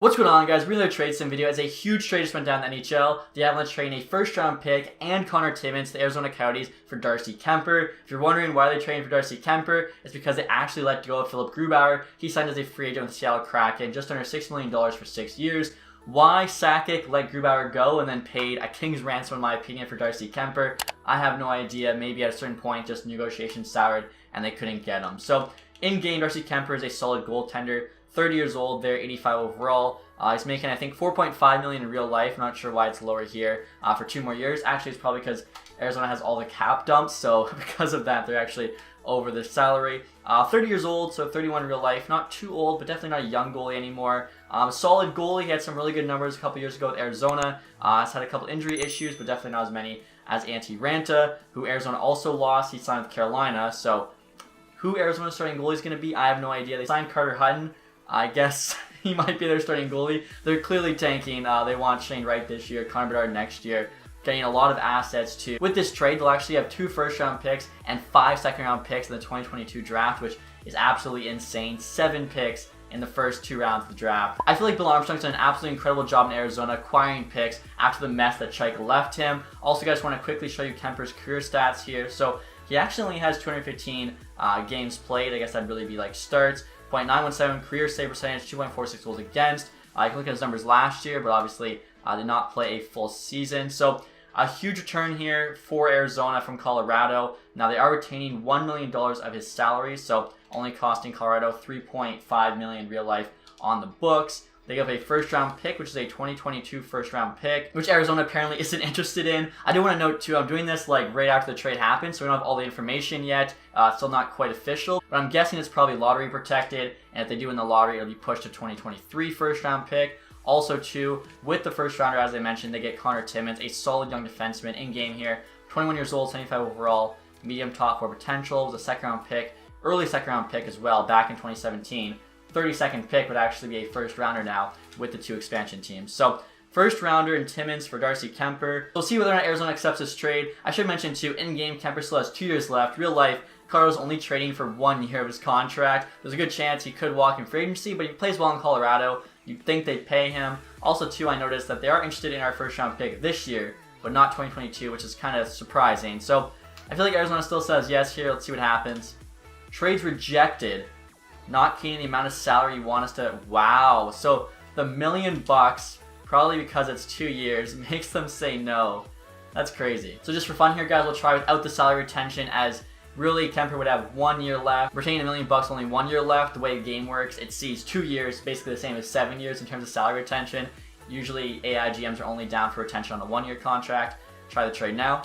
What's going on, guys? We're doing a trade sim video as a huge trade just went down in the NHL. The Avalanche trading a first-round pick and Conor Timmins to the Arizona Coyotes for Darcy Kuemper. If you're wondering why they're trading for Darcy Kuemper, it's because they actually let go of Philip Grubauer. He signed as a free agent with the Seattle Kraken, just under $6 million for 6 years. Why Sakic let Grubauer go and then paid a king's ransom, in my opinion, for Darcy Kuemper, I have no idea. Maybe at a certain point, just negotiations soured and they couldn't get him. So, in-game, Darcy Kuemper is a solid goaltender. 30 years old there, 85 overall. He's making, I think, $4.5 million in real life. I'm not sure why it's lower here for 2 more years. Actually, it's probably because Arizona has all the cap dumps, so because of that, they're actually over the salary. 30 years old, so 31 in real life. Not too old, but definitely not a young goalie anymore. Solid goalie. He had some really good numbers a couple years ago with Arizona. He's had a couple injury issues, but definitely not as many as Antti Ranta, who Arizona also lost. He signed with Carolina, so who Arizona's starting goalie is going to be, I have no idea. They signed Carter Hutton. I guess he might be their starting goalie. They're clearly tanking. They want Shane Wright this year, Connor Bedard next year, getting a lot of assets too. With this trade, they'll actually have 2 first-round picks and 5 second-round picks in the 2022 draft, which is absolutely insane. 7 picks in the first 2 rounds of the draft. I feel like Bill Armstrong's done an absolutely incredible job in Arizona acquiring picks after the mess that Chaika left him. Also, guys, want to quickly show you Kuemper's career stats here. So he actually only has 215 games played. I guess that'd really be like starts. .917 career save percentage, 2.46 goals against. You can look at his numbers last year, but obviously did not play a full season. So a huge return here for Arizona from Colorado. Now they are retaining $1 million of his salary, so only costing Colorado $3.5 million in real life on the books. They have a first-round pick, which is a 2022 first-round pick, which Arizona apparently isn't interested in. I do want to note, too, I'm doing this like right after the trade happened, so we don't have all the information yet. It's still not quite official, but I'm guessing it's probably lottery protected, and if they do win the lottery, it'll be pushed to 2023 first-round pick. Also, too, with the first-rounder, as I mentioned, they get Conor Timmins, a solid young defenseman in-game here. 21 years old, 75 overall, medium top 4 potential, was a second-round pick, early second-round pick as well, back in 2017. 32nd pick would actually be a first rounder now with the 2 expansion teams. So first rounder in Timmins for Darcy Kuemper. We'll see whether or not Arizona accepts this trade. I should mention too, in-game Kuemper still has 2 years left. Real life, Colorado's only trading for 1 year of his contract. There's a good chance he could walk in free agency, but he plays well in Colorado. You'd think they'd pay him. Also too, I noticed that they are interested in our first round pick this year, but not 2022, which is kind of surprising. So I feel like Arizona still says yes here. Let's see what happens. Trades rejected. Not keen on the amount of salary you want us to... Wow. So the $1 million, probably because it's 2 years, makes them say no. That's crazy. So just for fun here, guys, we'll try without the salary retention, as really Kuemper would have 1 year left. Retaining $1 million, only 1 year left. The way the game works, it sees 2 years, basically the same as 7 years in terms of salary retention. Usually AI GMs are only down for retention on a 1 year contract. Try the trade now.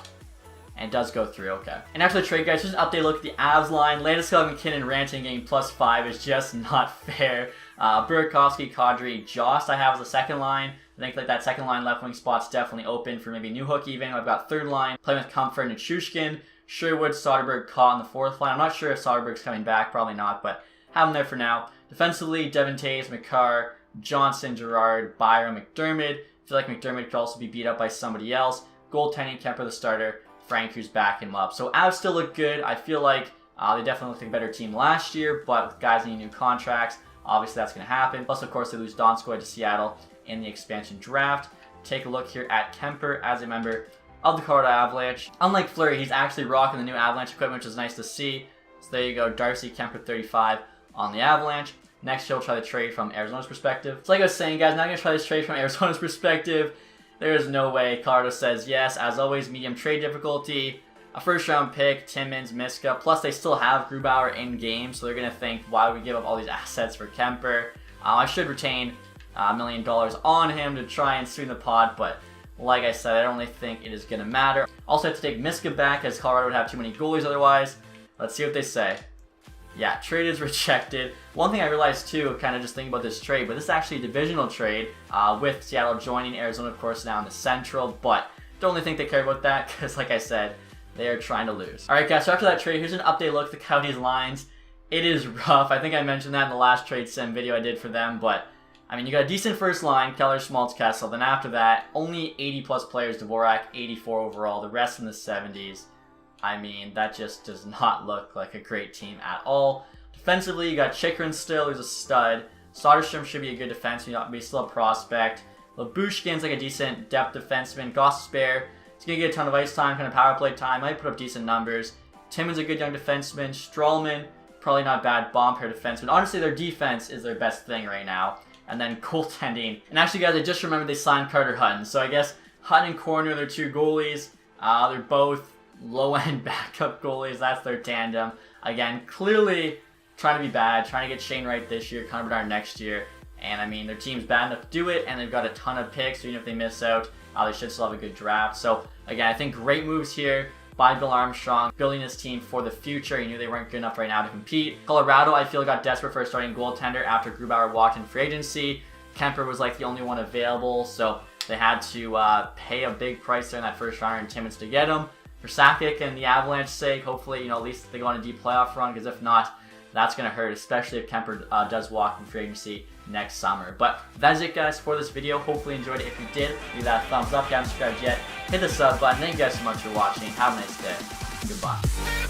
And it does go through, okay. And after the trade, guys, just an update look at the Avs line. Landeskog, McKinnon, Rantanen getting +5 is just not fair. Burakovsky, Kadri, Jost I have as a second line. I think like that second line left wing spot's definitely open for maybe Newhook even. I've got third line, playing with Comfort and Nichushkin. Sherwood, Soderberg, caught on the fourth line. I'm not sure if Soderberg's coming back, probably not, but have him there for now. Defensively, Devin Taves, McCarr, Johnson, Gerard, Byram, McDermott. I feel like McDermott could also be beat up by somebody else. Goaltending, Kuemper the starter. Frank, who's backing him up. So Avs still look good. I feel like they definitely looked like a better team last year, but with guys needing new contracts, obviously that's going to happen. Plus, of course, they lose Donskoy to Seattle in the expansion draft. Take a look here at Kuemper as a member of the Colorado Avalanche. Unlike Fleury, he's actually rocking the new Avalanche equipment, which is nice to see. So there you go, Darcy Kuemper 35 on the Avalanche. Next, he'll try the trade from Arizona's perspective. So like I was saying, guys, now I'm going to try this trade from Arizona's perspective. There is no way. Colorado says yes. As always, medium trade difficulty. A first-round pick, Timmins, Miska. Plus, they still have Grubauer in game, so they're going to think, why would we give up all these assets for Kuemper? I should retain $1 million on him to try and swing the pot, but like I said, I don't really think it is going to matter. Also, I have to take Miska back, as Colorado would have too many goalies otherwise. Let's see what they say. Yeah, trade is rejected. One thing I realized too, kind of just thinking about this trade, but this is actually a divisional trade with Seattle joining Arizona, of course, now in the Central, but don't really think they care about that because, like I said, they are trying to lose. All right, guys, so after that trade, here's an update look at the Coyotes lines. It is rough. I think I mentioned that in the last trade sim video I did for them, but I mean, you got a decent first line, Keller, Schmaltz, Kessel. Then after that, only 80+ players, Dvorak, 84 overall, the rest in the 70s. I mean, that just does not look like a great team at all. Defensively, you got Chikrin still, who's a stud. Soderstrom should be a good defenseman, but he's still a prospect. Labushkin's like a decent depth defenseman. Gostisbehere, he's going to get a ton of ice time, kind of power play time. Might put up decent numbers. Timmins a good young defenseman. Stralman, probably not bad bomb pair defenseman. Honestly, their defense is their best thing right now. And then goaltending. And actually, guys, I just remembered they signed Carter Hutton. So I guess Hutton and Corner, they're two goalies. They're both low-end backup goalies. That's their tandem. Again, clearly trying to be bad, trying to get Shane Wright this year, Connor Bedard next year. And I mean, their team's bad enough to do it, and they've got a ton of picks, so even if they miss out, they should still have a good draft. So again, I think great moves here by Bill Armstrong, building his team for the future. He knew they weren't good enough right now to compete. Colorado, I feel, got desperate for a starting goaltender after Grubauer walked in free agency. Kuemper was like the only one available, so they had to pay a big price there in that first round and Timmins to get him. For Sakic and the Avalanche's sake, hopefully, at least they go on a deep playoff run, because if not, that's going to hurt, especially if Kuemper does walk in free agency next summer. But that is it, guys, for this video. Hopefully you enjoyed it. If you did, leave that thumbs up. If you haven't subscribed yet, hit the sub button. Thank you guys so much for watching. Have a nice day. Goodbye.